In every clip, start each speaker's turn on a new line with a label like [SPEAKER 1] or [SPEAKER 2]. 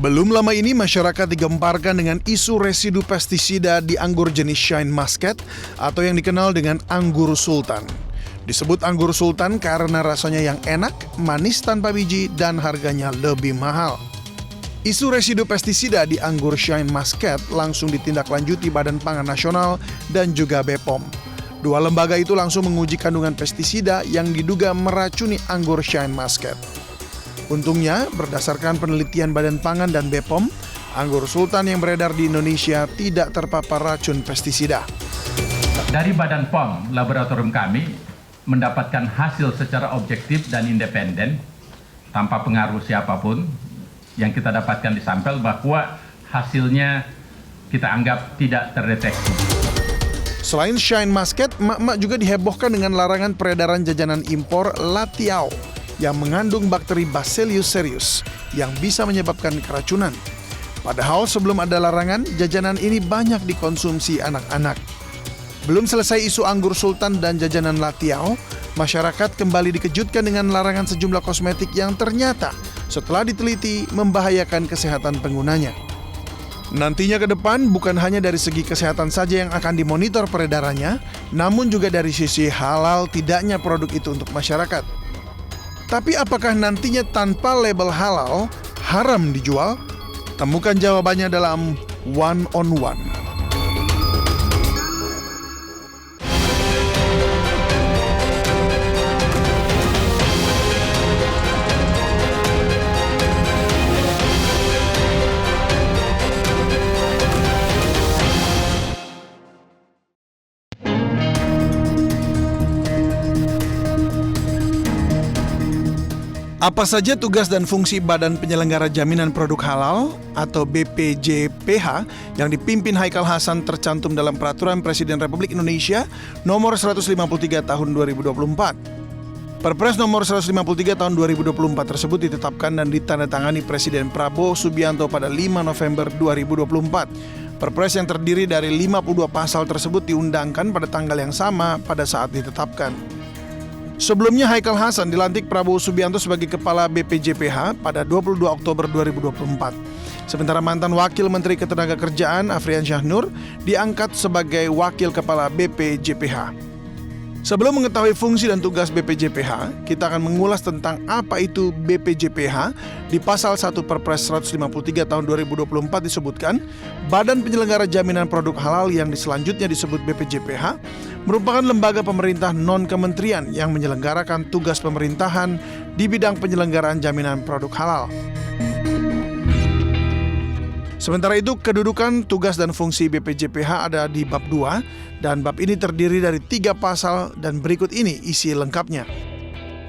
[SPEAKER 1] Belum lama ini masyarakat digemparkan dengan isu residu pestisida di anggur jenis Shine Muscat atau yang dikenal dengan anggur sultan. Disebut anggur sultan karena rasanya yang enak, manis tanpa biji, dan harganya lebih mahal. Isu residu pestisida di anggur Shine Muscat langsung ditindaklanjuti Badan Pangan Nasional dan juga BPOM. Dua lembaga itu langsung menguji kandungan pestisida yang diduga meracuni anggur Shine Muscat. Untungnya, berdasarkan penelitian Badan Pangan dan BPOM, anggur sultan yang beredar di Indonesia tidak terpapar racun pestisida.
[SPEAKER 2] Dari Badan POM, laboratorium kami mendapatkan hasil secara objektif dan independen, tanpa pengaruh siapapun, yang kita dapatkan di sampel bahwa hasilnya kita anggap tidak terdeteksi.
[SPEAKER 1] Selain Shine Muscat, emak-emak juga dihebohkan dengan larangan peredaran jajanan impor Latiao yang mengandung bakteri Bacillus cereus yang bisa menyebabkan keracunan. Padahal sebelum ada larangan, jajanan ini banyak dikonsumsi anak-anak. Belum selesai isu anggur sultan dan jajanan Latiao, masyarakat kembali dikejutkan dengan larangan sejumlah kosmetik yang ternyata setelah diteliti membahayakan kesehatan penggunanya. Nantinya ke depan bukan hanya dari segi kesehatan saja yang akan dimonitor peredarannya, namun juga dari sisi halal tidaknya produk itu untuk masyarakat. Tapi apakah nantinya tanpa label halal, haram dijual? Temukan jawabannya dalam One on One. Apa saja tugas dan fungsi Badan Penyelenggara Jaminan Produk Halal atau BPJPH yang dipimpin Haikal Hasan tercantum dalam Peraturan Presiden Republik Indonesia Nomor 153 Tahun 2024. Perpres Nomor 153 Tahun 2024 tersebut ditetapkan dan ditandatangani Presiden Prabowo Subianto pada 5 November 2024. Perpres yang terdiri dari 52 pasal tersebut diundangkan pada tanggal yang sama pada saat ditetapkan. Sebelumnya Haikal Hasan dilantik Prabowo Subianto sebagai Kepala BPJPH pada 22 Oktober 2024. Sementara mantan Wakil Menteri Ketenagakerjaan Afrian Syahnur diangkat sebagai Wakil Kepala BPJPH. Sebelum mengetahui fungsi dan tugas BPJPH, kita akan mengulas tentang apa itu BPJPH. Di pasal 1 Perpres 153 tahun 2024 disebutkan, Badan Penyelenggara Jaminan Produk Halal yang selanjutnya disebut BPJPH merupakan lembaga pemerintah non-kementerian yang menyelenggarakan tugas pemerintahan di bidang penyelenggaraan jaminan produk halal. Sementara itu, kedudukan, tugas, dan fungsi BPJPH ada di bab 2, dan bab ini terdiri dari 3 pasal dan berikut ini isi lengkapnya.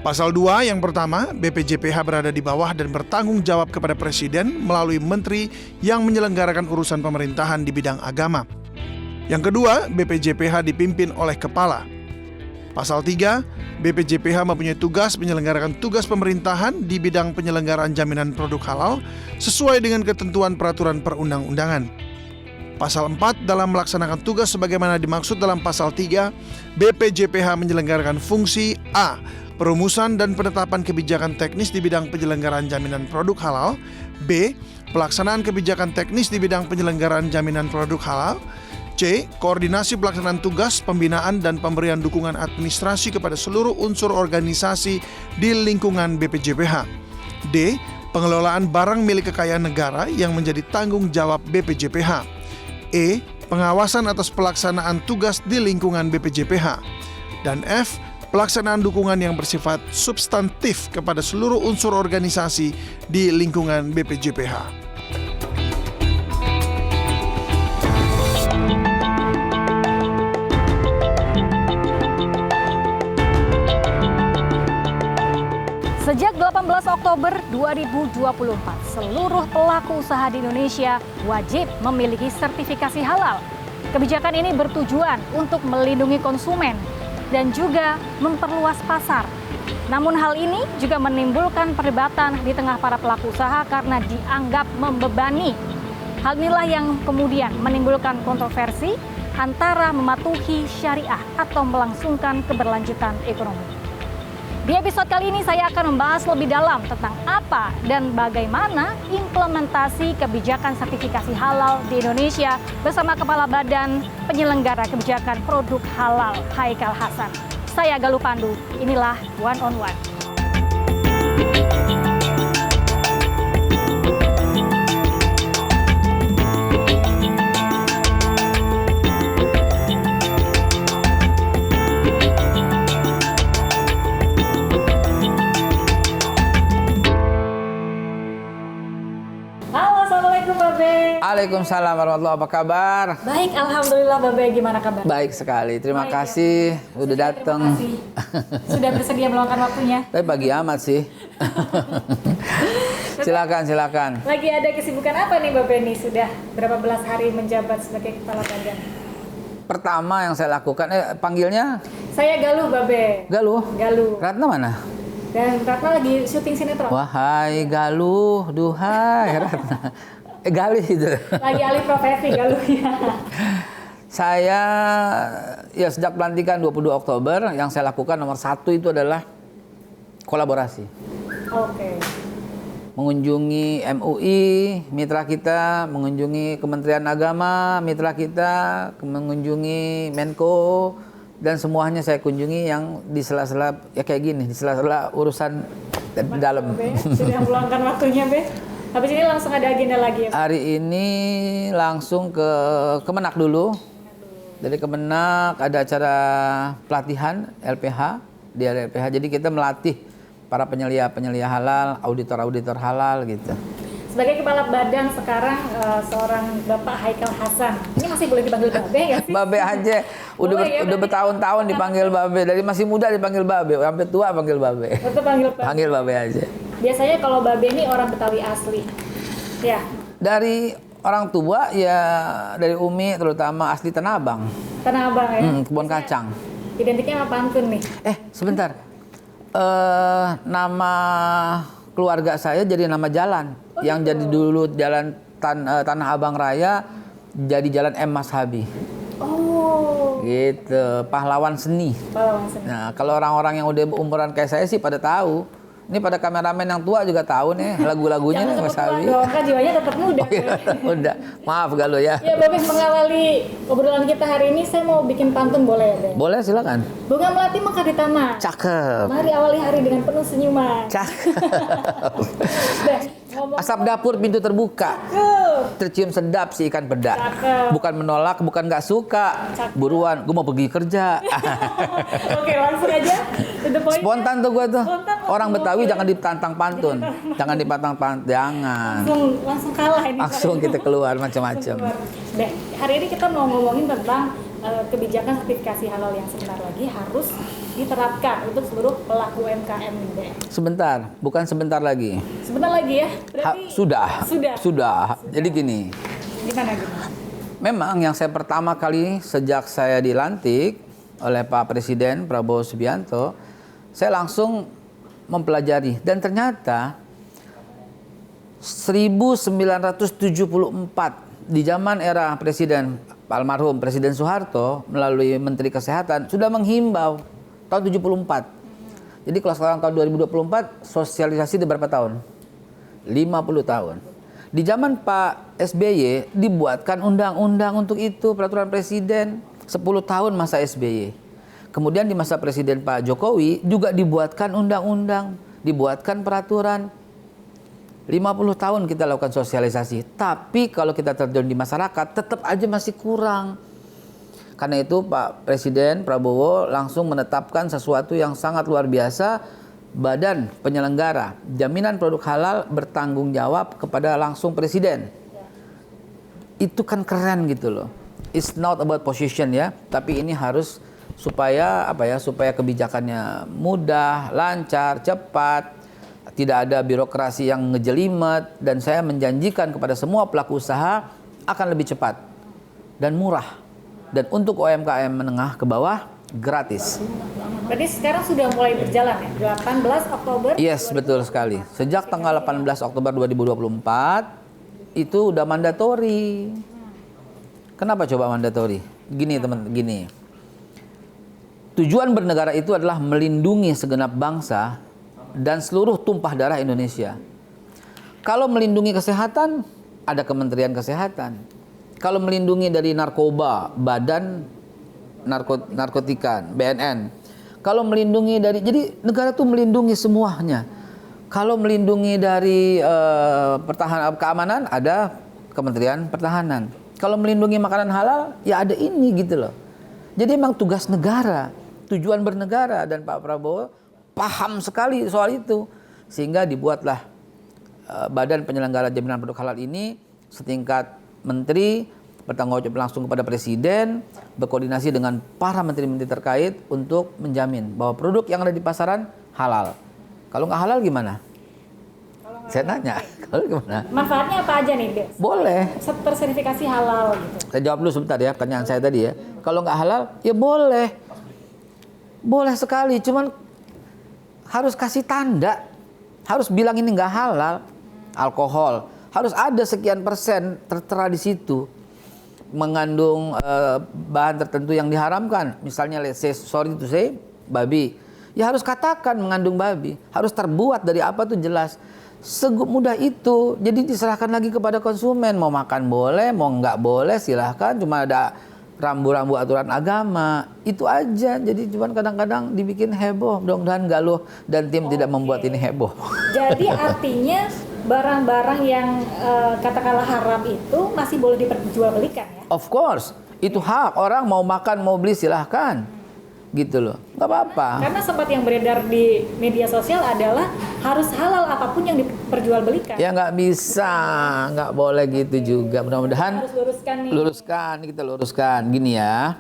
[SPEAKER 1] Pasal 2 yang pertama, BPJPH berada di bawah dan bertanggung jawab kepada Presiden melalui Menteri yang menyelenggarakan urusan pemerintahan di bidang agama. Yang kedua, BPJPH dipimpin oleh Kepala. Pasal 3, BPJPH mempunyai tugas menyelenggarakan tugas pemerintahan di bidang penyelenggaraan jaminan produk halal sesuai dengan ketentuan peraturan perundang-undangan. Pasal 4, dalam melaksanakan tugas sebagaimana dimaksud dalam pasal 3, BPJPH menyelenggarakan fungsi A. Perumusan dan penetapan kebijakan teknis di bidang penyelenggaraan jaminan produk halal. B. Pelaksanaan kebijakan teknis di bidang penyelenggaraan jaminan produk halal. C. Koordinasi pelaksanaan tugas, pembinaan, dan pemberian dukungan administrasi kepada seluruh unsur organisasi di lingkungan BPJPH. D. Pengelolaan barang milik kekayaan negara yang menjadi tanggung jawab BPJPH. E. Pengawasan atas pelaksanaan tugas di lingkungan BPJPH. Dan F. Pelaksanaan dukungan yang bersifat substantif kepada seluruh unsur organisasi di lingkungan BPJPH.
[SPEAKER 3] Sejak 18 Oktober 2024, seluruh pelaku usaha di Indonesia wajib memiliki sertifikasi halal. Kebijakan ini bertujuan untuk melindungi konsumen dan juga memperluas pasar. Namun hal ini juga menimbulkan perdebatan di tengah para pelaku usaha karena dianggap membebani. Hal inilah yang kemudian menimbulkan kontroversi antara mematuhi syariah atau melangsungkan keberlanjutan ekonomi. Di episode kali ini saya akan membahas lebih dalam tentang apa dan bagaimana implementasi kebijakan sertifikasi halal di Indonesia bersama Kepala Badan Penyelenggara Kebijakan Produk Halal Haikal Hasan. Saya Galuh Pandu, inilah One on One.
[SPEAKER 4] Waalaikumsalam warahmatullahi wabarakatuh. Apa kabar?
[SPEAKER 3] Baik, alhamdulillah Babe, gimana kabar?
[SPEAKER 4] Baik sekali. Terima
[SPEAKER 3] Baik,
[SPEAKER 4] kasih udah datang.
[SPEAKER 3] Terima kasih. Sudah bersedia meluangkan waktunya.
[SPEAKER 4] Tapi pagi amat sih. Silakan.
[SPEAKER 3] Lagi ada kesibukan apa nih Babe nih? Sudah berapa belas hari menjabat sebagai kepala badan?
[SPEAKER 4] Pertama yang saya lakukan, panggilnya
[SPEAKER 3] Saya Galuh Babe. Galuh.
[SPEAKER 4] Ratna mana?
[SPEAKER 3] Dan Ratna lagi syuting sinetron.
[SPEAKER 4] Wahai Galuh, duhai Ratna. Galih itu.
[SPEAKER 3] Lagi alih profesi Galuhnya.
[SPEAKER 4] Saya ya sejak pelantikan 22 Oktober yang saya lakukan nomor 1 itu adalah kolaborasi.
[SPEAKER 3] Oke.
[SPEAKER 4] Mengunjungi MUI, mitra kita, mengunjungi Kementerian Agama, mitra kita, mengunjungi Menko, dan semuanya saya kunjungi yang di sela-sela ya kayak gini, di sela-sela urusan dalam.
[SPEAKER 3] Be, sudah meluangkan waktunya, Be. Habis ini langsung ada agenda lagi ya?
[SPEAKER 4] Hari ini langsung ke Kemenak dulu. Dari Kemenak ada acara pelatihan LPH, di LPH. Jadi kita melatih para penyelia halal, auditor halal gitu.
[SPEAKER 3] Sebagai kepala badan sekarang seorang Bapak Haikal Hasan. Ini masih boleh dipanggil Babe nggak sih?
[SPEAKER 4] Babe aja. Udah bertahun-tahun dipanggil Babe. Dari masih muda dipanggil Babe, sampai tua panggil Babe.
[SPEAKER 3] Betul panggil Babe.
[SPEAKER 4] Panggil Babe aja.
[SPEAKER 3] Biasanya kalau Babe ini orang Betawi asli. Ya.
[SPEAKER 4] Dari orang tua ya, dari Umi terutama asli Tanah Abang.
[SPEAKER 3] Tanah Abang ya.
[SPEAKER 4] Kebun kacang.
[SPEAKER 3] Identiknya sama pantun nih.
[SPEAKER 4] Sebentar. Nama keluarga saya jadi nama jalan. Yang jadi dulu jalan Tanah Abang Raya jadi jalan M. Mashabi.
[SPEAKER 3] Oh.
[SPEAKER 4] Gitu, pahlawan seni. Nah, kalau orang-orang yang udah umuran kayak saya sih pada tahu. Ini pada kameramen yang tua juga tahu nih lagu-lagunya nih Mas Habi.
[SPEAKER 3] Kan jiwanya tetap muda.
[SPEAKER 4] Oh, iya, muda. Maaf Galuh ya.
[SPEAKER 3] Ya, Babe, mengawali obrolan kita hari ini saya mau bikin pantun, boleh ya, Be?
[SPEAKER 4] Boleh, silakan.
[SPEAKER 3] Bunga melati mekar di taman.
[SPEAKER 4] Cakep.
[SPEAKER 3] Mari awali hari dengan penuh senyuman.
[SPEAKER 4] Cakep.
[SPEAKER 3] Be, ngomong.
[SPEAKER 4] Asap dapur pintu terbuka. Tercium sedap si ikan peda.
[SPEAKER 3] Cakep.
[SPEAKER 4] Bukan menolak, bukan nggak suka.
[SPEAKER 3] Cakep.
[SPEAKER 4] Buruan, gue mau pergi kerja.
[SPEAKER 3] Oke, langsung aja. To the point.
[SPEAKER 4] Spontan tuh gue tuh.
[SPEAKER 3] Spontan.
[SPEAKER 4] Orang Betawi jangan ditantang pantun. Jangan dipantang pantun. Jangan.
[SPEAKER 3] Langsung kalah ini.
[SPEAKER 4] Langsung kita keluar macam-macam.
[SPEAKER 3] Deh, hari ini kita mau ngomongin tentang kebijakan sertifikasi halal yang sebentar lagi harus diterapkan untuk seluruh pelaku UMKM nih, Be.
[SPEAKER 4] Sebentar, bukan sebentar lagi.
[SPEAKER 3] Sebentar lagi ya? Berarti
[SPEAKER 4] Sudah. Jadi gini.
[SPEAKER 3] Gimana?
[SPEAKER 4] Memang yang saya pertama kali sejak saya dilantik oleh Pak Presiden Prabowo Subianto, saya langsung mempelajari dan ternyata 1974 di zaman era Presiden almarhum Presiden Soeharto melalui Menteri Kesehatan sudah menghimbau tahun 74. Jadi kalau sekarang tahun 2024 sosialisasi di berapa tahun? 50 tahun. Di zaman Pak SBY dibuatkan undang-undang untuk itu, peraturan presiden 10 tahun masa SBY. Kemudian di masa Presiden Pak Jokowi juga dibuatkan undang-undang, dibuatkan peraturan. 50 tahun kita lakukan sosialisasi. Tapi kalau kita terjun di masyarakat tetap aja masih kurang. Karena itu Pak Presiden Prabowo langsung menetapkan sesuatu yang sangat luar biasa. Badan Penyelenggara Jaminan Produk Halal bertanggung jawab kepada langsung Presiden. Itu kan keren gitu loh. It's not about position ya, tapi ini harus supaya supaya kebijakannya mudah, lancar, cepat, tidak ada birokrasi yang ngejelimet, dan saya menjanjikan kepada semua pelaku usaha akan lebih cepat dan murah. Dan untuk UMKM menengah ke bawah gratis.
[SPEAKER 3] Berarti sekarang sudah mulai berjalan ya? 18 Oktober?
[SPEAKER 4] Yes, betul sekali. Sejak tanggal 18 Oktober 2024 itu udah mandatori. Kenapa coba mandatori? Gini teman, gini. tujuan bernegara itu adalah melindungi segenap bangsa dan seluruh tumpah darah Indonesia. Kalau melindungi kesehatan, ada Kementerian Kesehatan. Kalau melindungi dari narkoba, Badan Narkotika, BNN. Kalau melindungi dari, jadi negara tuh melindungi semuanya. Kalau melindungi dari pertahanan keamanan, ada Kementerian Pertahanan. Kalau melindungi makanan halal, ya ada ini gitu loh. Jadi memang tugas negara, tujuan bernegara, dan Pak Prabowo paham sekali soal itu. Sehingga dibuatlah Badan Penyelenggara Jaminan Produk Halal ini setingkat menteri, bertanggung jawab langsung kepada Presiden, berkoordinasi dengan para menteri-menteri terkait untuk menjamin bahwa produk yang ada di pasaran halal. Kalau nggak halal gimana? Saya nanya, kalau gimana?
[SPEAKER 3] Manfaatnya apa aja nih, Des?
[SPEAKER 4] Boleh.
[SPEAKER 3] Tersertifikasi halal gitu.
[SPEAKER 4] Saya jawab dulu sebentar ya pertanyaan saya tadi ya. Kalau nggak halal, ya boleh. Boleh sekali, cuman harus kasih tanda. Harus bilang ini nggak halal. Alkohol, harus ada sekian persen tertera di situ. Mengandung bahan tertentu yang diharamkan. Misalnya, let's say, sorry to say, babi. Ya harus katakan mengandung babi. Harus terbuat dari apa tuh jelas. Semudah itu. Jadi diserahkan lagi kepada konsumen. Mau makan boleh, mau nggak boleh silahkan. Cuma ada rambu-rambu aturan agama. Itu aja. Jadi cuman kadang-kadang dibikin heboh. Mudah-mudahan Galuh dan tim tidak membuat ini heboh.
[SPEAKER 3] Jadi artinya barang-barang yang katakanlah haram itu masih boleh diperjualbelikan ya?
[SPEAKER 4] Of course. Itu hak. Orang mau makan, mau beli silahkan. Gitu loh. Nggak apa-apa.
[SPEAKER 3] Karena sempat yang beredar di media sosial adalah harus halal apapun yang diperjualbelikan.
[SPEAKER 4] Ya nggak bisa, nggak boleh gitu juga. Mudah-mudahan
[SPEAKER 3] Harus luruskan nih.
[SPEAKER 4] kita luruskan. Gini ya,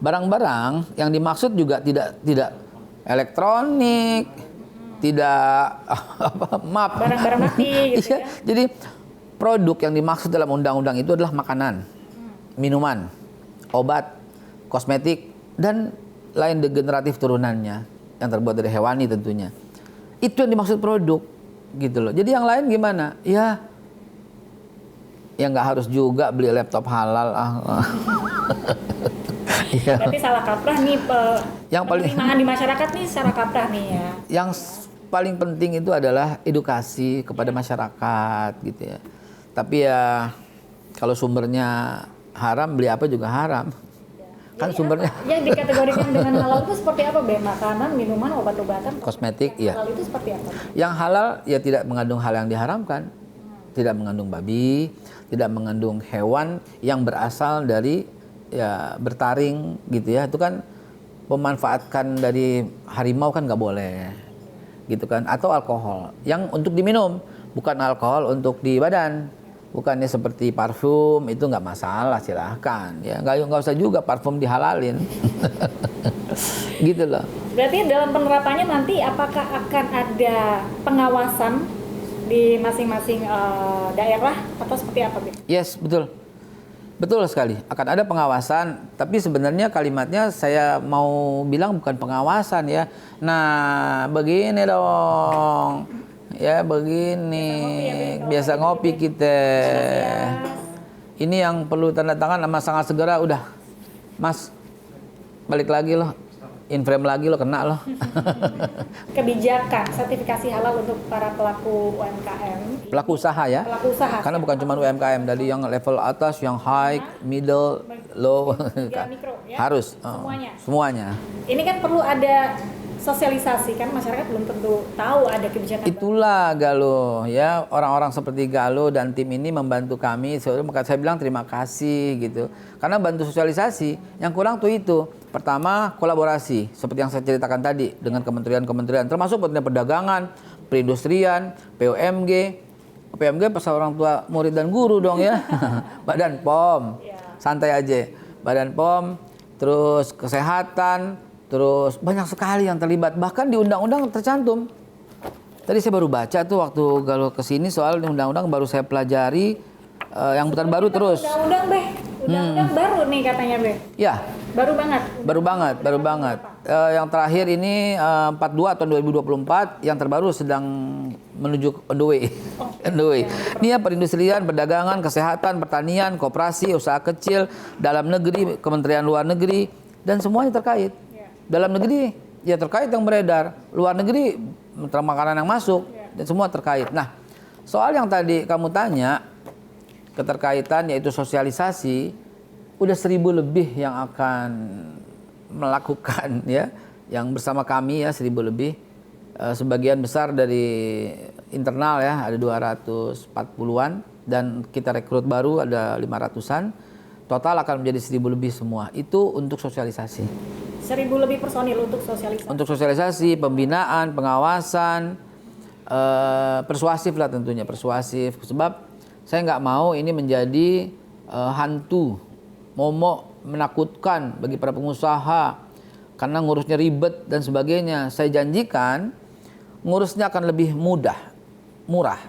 [SPEAKER 4] barang-barang yang dimaksud juga tidak elektronik, tidak map.
[SPEAKER 3] Barang-barang mati gitu ya.
[SPEAKER 4] Jadi produk yang dimaksud dalam undang-undang itu adalah makanan, minuman, obat, kosmetik, dan lain degeneratif turunannya yang terbuat dari hewani tentunya. Itu yang dimaksud produk gitu loh. Jadi yang lain gimana? Ya nggak harus juga beli laptop halal. Ya.
[SPEAKER 3] Berarti salah kaprah nih
[SPEAKER 4] Yang paling
[SPEAKER 3] penerimaan di masyarakat nih secara kaprah nih ya.
[SPEAKER 4] Yang paling penting itu adalah edukasi kepada masyarakat gitu ya. Tapi ya kalau sumbernya haram, beli apa juga haram. Kan
[SPEAKER 3] Jadi
[SPEAKER 4] sumbernya
[SPEAKER 3] apa? Yang dikategorikan dengan halal itu seperti apa, Be? Makanan, minuman, obat-obatan,
[SPEAKER 4] kosmetik,
[SPEAKER 3] yang
[SPEAKER 4] iya.
[SPEAKER 3] halal itu seperti apa?
[SPEAKER 4] Yang halal ya tidak mengandung hal yang diharamkan. Tidak mengandung babi, tidak mengandung hewan yang berasal dari ya bertaring gitu ya. Itu kan memanfaatkan dari harimau kan nggak boleh. Gitu kan, atau alkohol yang untuk diminum, bukan alkohol untuk di badan. Bukannya seperti parfum, itu nggak masalah, silahkan ya, nggak usah juga parfum dihalalin. Gitu loh.
[SPEAKER 3] Berarti dalam penerapannya nanti apakah akan ada pengawasan di masing-masing daerah atau seperti apa, Be?
[SPEAKER 4] Yes, betul. Betul sekali, akan ada pengawasan, tapi sebenarnya kalimatnya saya mau bilang bukan pengawasan ya. Nah, begini dong. Ya begini, biasa ngopi kita. Ini yang perlu tanda tangan sama sangat segera udah. Mas, balik lagi loh. In frame lagi lo, kena loh.
[SPEAKER 3] Kebijakan sertifikasi halal untuk para pelaku UMKM.
[SPEAKER 4] Pelaku usaha ya.
[SPEAKER 3] Pelaku usaha.
[SPEAKER 4] Karena bukan cuma UMKM, dari yang level atas, yang high, middle, low.
[SPEAKER 3] Hingga mikro ya.
[SPEAKER 4] Harus. Semuanya.
[SPEAKER 3] Ini kan perlu ada sosialisasi, kan masyarakat belum tentu tahu ada kebijakan.
[SPEAKER 4] Itulah Galuh ya, orang-orang seperti Galuh dan tim ini membantu kami. Maka saya bilang terima kasih gitu. Karena bantu sosialisasi, yang kurang tuh itu. Pertama, kolaborasi seperti yang saya ceritakan tadi dengan kementerian-kementerian, termasuk Kementerian Perdagangan, Perindustrian, PUMG. PUMG pasal orang tua murid dan guru dong ya. Badan POM. Santai aja. Badan POM, terus kesehatan, terus banyak sekali yang terlibat. Bahkan di undang-undang tercantum. Tadi saya baru baca tuh waktu Galuh kesini soal undang-undang, baru saya pelajari yang bukan baru terus.
[SPEAKER 3] Undang-undang, Be. Undang-undang baru nih katanya, Be.
[SPEAKER 4] Ya.
[SPEAKER 3] Baru banget.
[SPEAKER 4] Baru banget. Yang terakhir ini 42 tahun 2024, yang terbaru sedang menuju on the way. On the way. Ini ya perindustrian, perdagangan, kesehatan, pertanian, koperasi, usaha kecil, dalam negeri, Kementerian Luar Negeri, dan semuanya terkait. Dalam negeri ya terkait yang beredar, luar negeri makanan yang masuk, dan semua terkait. Nah, soal yang tadi kamu tanya, keterkaitan yaitu sosialisasi, udah 1.000 lebih yang akan melakukan ya, yang bersama kami ya 1.000 lebih. Sebagian besar dari internal ya, ada 240-an, dan kita rekrut baru ada 500-an. Total akan menjadi 1.000 lebih semua. Itu untuk sosialisasi.
[SPEAKER 3] 1.000 lebih personil untuk sosialisasi.
[SPEAKER 4] Untuk sosialisasi, pembinaan, pengawasan, persuasif lah tentunya, persuasif. Sebab saya nggak mau ini menjadi hantu, momok, menakutkan bagi para pengusaha karena ngurusnya ribet dan sebagainya. Saya janjikan ngurusnya akan lebih mudah, murah,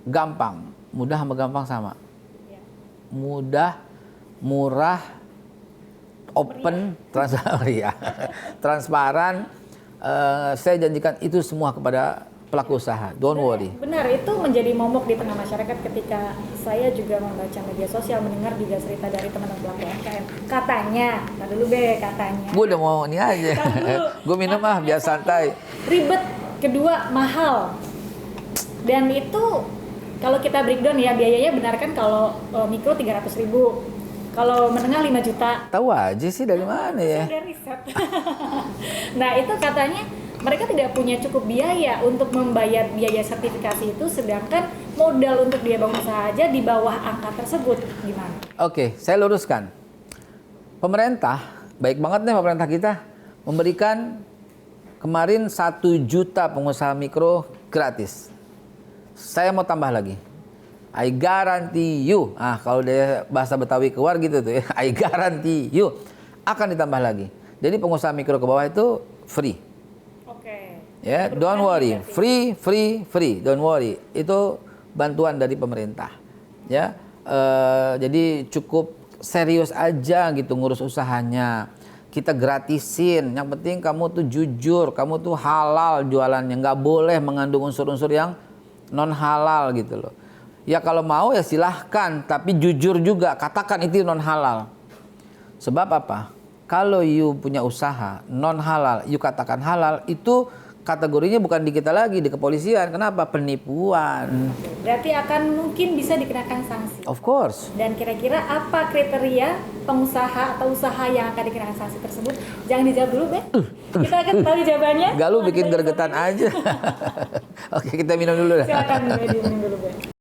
[SPEAKER 4] gampang. Mudah sama gampang sama. Mudah, murah, open, transparan. Saya janjikan itu semua kepada pelaku usaha. Don't worry.
[SPEAKER 3] Benar, itu menjadi momok di tengah masyarakat ketika saya juga membaca media sosial, mendengar juga cerita dari teman-teman pelaku UMKM. Katanya, nah dulu katanya.
[SPEAKER 4] Gue udah mau ini aja. Gue minum biar santai.
[SPEAKER 3] Ribet, kedua mahal. Dan itu kalau kita breakdown ya, biayanya benar kan kalau mikro 300.000. Kalau menengah 5 juta.
[SPEAKER 4] Tahu aja sih dari mana ya?
[SPEAKER 3] Saya riset. Nah itu katanya mereka tidak punya cukup biaya untuk membayar biaya sertifikasi itu, sedangkan modal untuk dia bangun usaha aja di bawah angka tersebut. Gimana?
[SPEAKER 4] Oke, saya luruskan. Pemerintah, baik banget nih pemerintah kita, memberikan kemarin 1 juta pengusaha mikro gratis. Saya mau tambah lagi. I guarantee you. Kalau dia bahasa Betawi keluar gitu tuh ya. I guarantee you. Akan ditambah lagi. Jadi pengusaha mikro ke bawah itu free.
[SPEAKER 3] Oke.
[SPEAKER 4] Ya, don't worry. Free. Don't worry. Itu bantuan dari pemerintah. Ya. Jadi cukup serius aja gitu ngurus usahanya. Kita gratisin. Yang penting kamu tuh jujur, kamu tuh halal jualannya. Nggak boleh mengandung unsur-unsur yang non halal gitu loh. Ya kalau mau ya silahkan, tapi jujur juga, katakan itu non halal. Sebab apa? Kalau you punya usaha non halal, you katakan halal, itu kategorinya bukan di kita lagi, di kepolisian. Kenapa? Penipuan.
[SPEAKER 3] Berarti akan mungkin bisa dikenakan sanksi.
[SPEAKER 4] Of course.
[SPEAKER 3] Dan kira-kira apa kriteria pengusaha atau usaha yang akan dikenakan sanksi tersebut? Jangan dijawab dulu, Be. Kita akan tahu jawabannya.
[SPEAKER 4] Gak lu bikin gergetan aja. Oke, kita minum dulu dah.
[SPEAKER 3] Silakan minum dulu, Be.